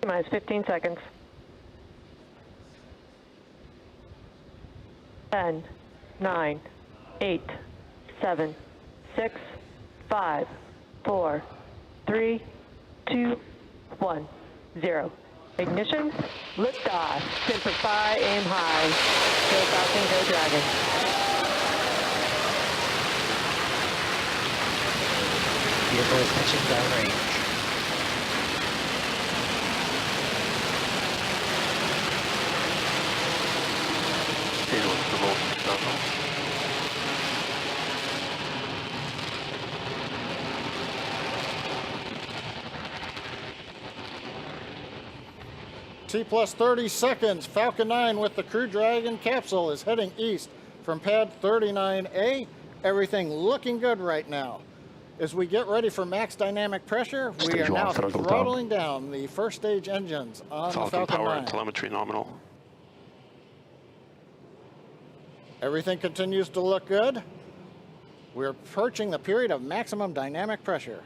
Minus 15 seconds. 10, 9, 8, 7, 6, 5, 4, 3, 2, 1, 0. Ignition, liftoff. Simplify, aim high. Go Falcon, go Dragon. Vehicle is pitching downrange. T plus 30 seconds. Falcon 9 with the Crew Dragon capsule is heading east from pad 39A. Everything looking good right now. As we get ready for max dynamic pressure, we are now throttling down the first stage engines on the Falcon 9. Power and telemetry nominal. Everything continues to look good. We're approaching the period of maximum dynamic pressure.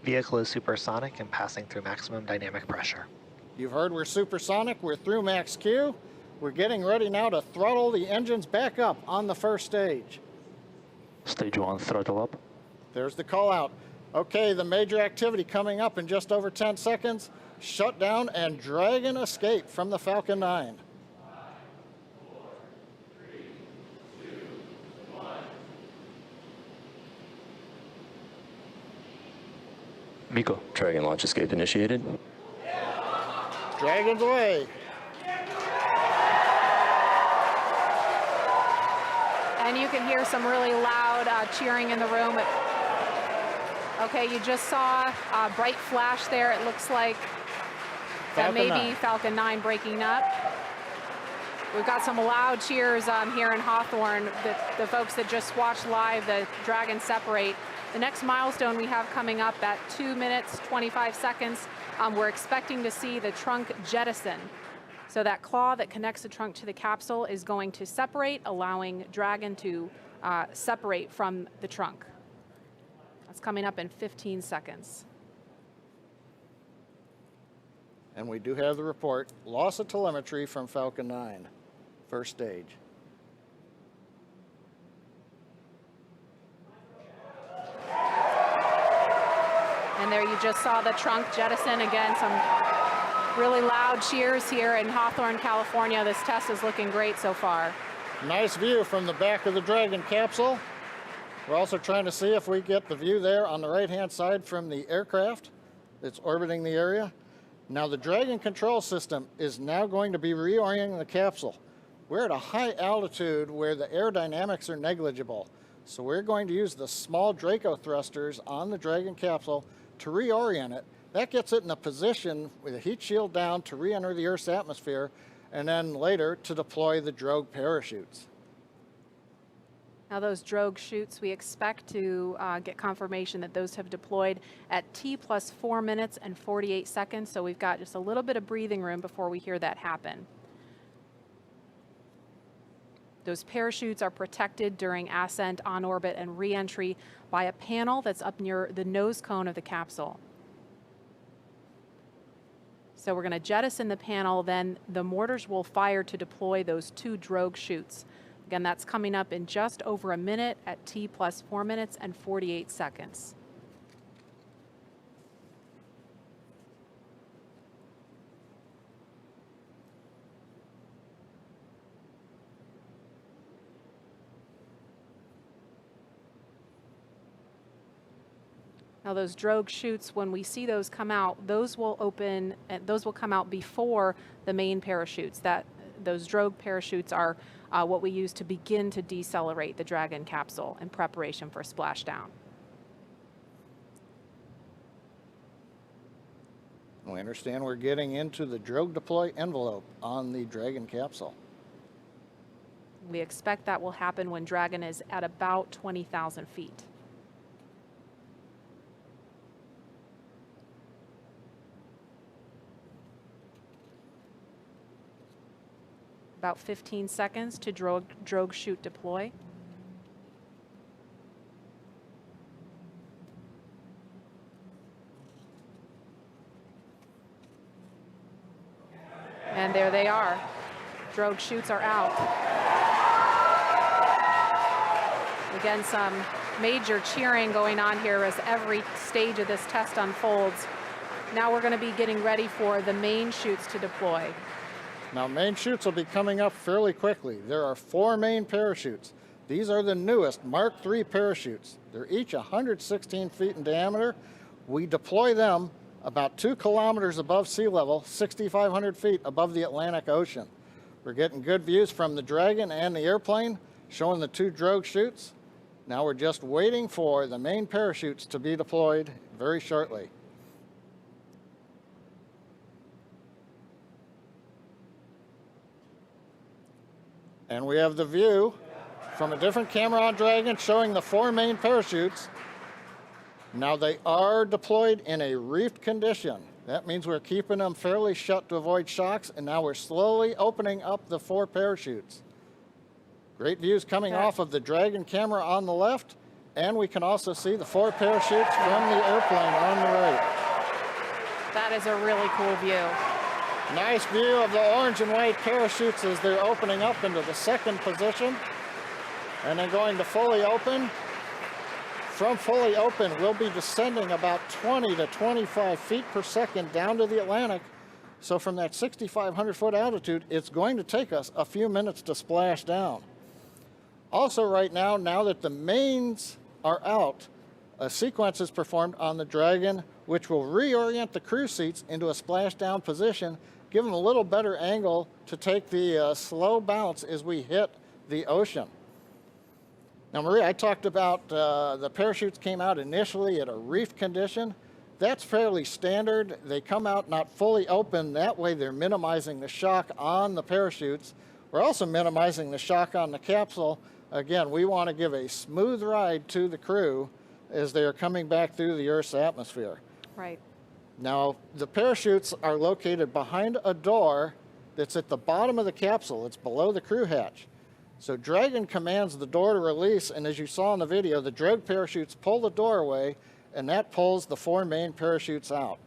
Vehicle is supersonic and passing through maximum dynamic pressure. You've heard we're supersonic, we're through max Q. We're getting ready now to throttle the engines back up on the first stage. Stage 1, throttle up. There's the call out. Okay, the major activity coming up in just over 10 seconds. Shutdown and Dragon escape from the Falcon 9. Miko. Dragon launch escape initiated. Dragon's away. And you can hear some really loud cheering in the room. Okay, you just saw a bright flash there. It looks like that may be Falcon 9 breaking up. We've got some loud cheers here in Hawthorne. The folks that just watched live the Dragon separate. The next milestone we have coming up at 2 minutes, 25 seconds, we're expecting to see the trunk jettison. So that claw that connects the trunk to the capsule is going to separate, allowing Dragon to separate from the trunk. That's coming up in 15 seconds. And we do have the report. Loss of telemetry from Falcon 9, first stage. And there you just saw the trunk jettison. Again, some really loud cheers here in Hawthorne, California. This test is looking great so far. Nice view from the back of the Dragon capsule. We're also trying to see if we get the view there on the right-hand side from the aircraft that's orbiting the area. Now the Dragon control system is now going to be reorienting the capsule. We're at a high altitude where the aerodynamics are negligible. So we're going to use the small Draco thrusters on the Dragon capsule to reorient it. That gets it in a position with a heat shield down to re-enter the Earth's atmosphere, and then later to deploy the drogue parachutes. Now those drogue chutes, we expect to get confirmation that those have deployed at T plus 4 minutes and 48 seconds. So we've got just a little bit of breathing room before we hear that happen. Those parachutes are protected during ascent, on orbit, and re-entry by a panel that's up near the nose cone of the capsule. So we're going to jettison the panel, then the mortars will fire to deploy those 2 drogue chutes. Again, that's coming up in just over a minute at T plus 4 minutes and 48 seconds. Now those drogue chutes, when we see those come out, those will open, those will come out before the main parachutes. Those drogue parachutes are what we use to begin to decelerate the Dragon capsule in preparation for splashdown. We understand we're getting into the drogue deploy envelope on the Dragon capsule. We expect that will happen when Dragon is at about 20,000 feet. About 15 seconds to drogue chute deploy. And there they are. Drogue chutes are out. Again, some major cheering going on here as every stage of this test unfolds. Now we're going to be getting ready for the main chutes to deploy. Now, main chutes will be coming up fairly quickly. There are 4 main parachutes. These are the newest Mark III parachutes. They're each 116 feet in diameter. We deploy them about 2 kilometers above sea level, 6,500 feet above the Atlantic Ocean. We're getting good views from the Dragon and the airplane, showing the 2 drogue chutes. Now we're just waiting for the main parachutes to be deployed very shortly. And we have the view from a different camera on Dragon showing the 4 main parachutes. Now they are deployed in a reefed condition. That means we're keeping them fairly shut to avoid shocks, and now we're slowly opening up the 4 parachutes. Great views coming off of the Dragon camera on the left, and we can also see the 4 parachutes from the airplane on the right. That is a really cool view. Nice view of the orange and white parachutes as they're opening up into the 2nd position, and then going to fully open. From fully open, we'll be descending about 20 to 25 feet per second down to the Atlantic. So from that 6,500 foot altitude, it's going to take us a few minutes to splash down. Also right now that the mains are out, a sequence is performed on the Dragon, which will reorient the crew seats into a splashdown position, give them a little better angle to take the slow bounce as we hit the ocean. Now, Maria, I talked about the parachutes came out initially at a reef condition. That's fairly standard. They come out not fully open. That way they're minimizing the shock on the parachutes. We're also minimizing the shock on the capsule. Again, we want to give a smooth ride to the crew as they are coming back through the Earth's atmosphere. Right. Now, the parachutes are located behind a door that's at the bottom of the capsule. It's below the crew hatch. So Dragon commands the door to release, and as you saw in the video, the drogue parachutes pull the door away, and that pulls the 4 main parachutes out.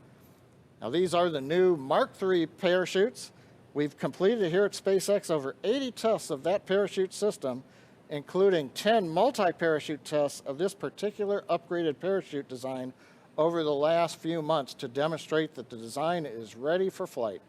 Now, these are the new Mark III parachutes. We've completed here at SpaceX over 80 tests of that parachute system, including 10 multi-parachute tests of this particular upgraded parachute design over the last few months to demonstrate that the design is ready for flight.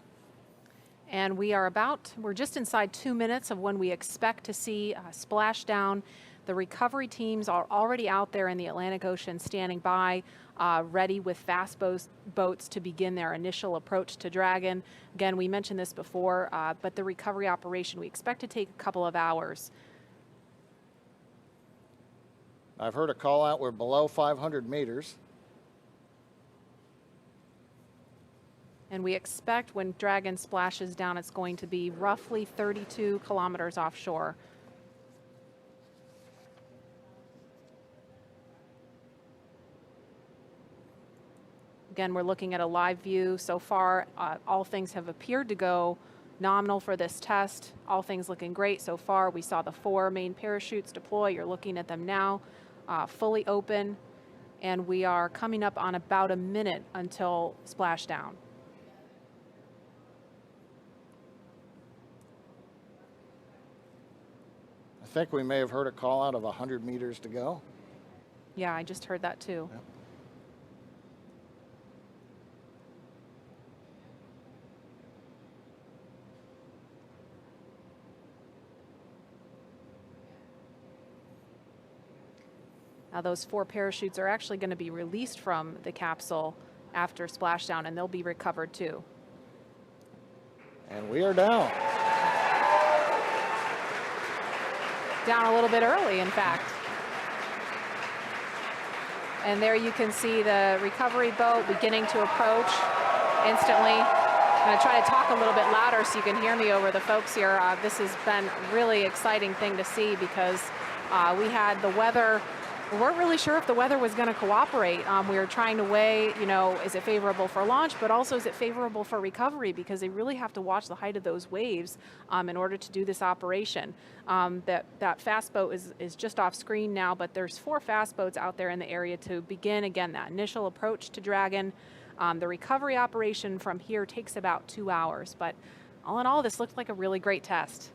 And we're just inside 2 minutes of when we expect to see splashdown. The recovery teams are already out there in the Atlantic Ocean standing by, ready with fast boats to begin their initial approach to Dragon. Again, we mentioned this before, but the recovery operation we expect to take a couple of hours. I've heard a call out, we're below 500 meters. And we expect when Dragon splashes down, it's going to be roughly 32 kilometers offshore. Again, we're looking at a live view. So far, all things have appeared to go nominal for this test. All things looking great so far. We saw the 4 main parachutes deploy. You're looking at them now, fully open. And we are coming up on about a minute until splashdown. I think we may have heard a call out of 100 meters to go. Yeah, I just heard that too. Yep. Now those 4 parachutes are actually going to be released from the capsule after splashdown, and they'll be recovered too. And we are down. Down a little bit early, in fact. And there you can see the recovery boat beginning to approach instantly. I'm going to try to talk a little bit louder so you can hear me over the folks here. This has been a really exciting thing to see because we had the weather. We weren't really sure if the weather was going to cooperate. We were trying to weigh, is it favorable for launch, but also is it favorable for recovery, because they really have to watch the height of those waves in order to do this operation. That fast boat is just off screen now, but there's 4 fast boats out there in the area to begin, again, that initial approach to Dragon. The recovery operation from here takes about 2 hours, but All in all, this looked like a really great test.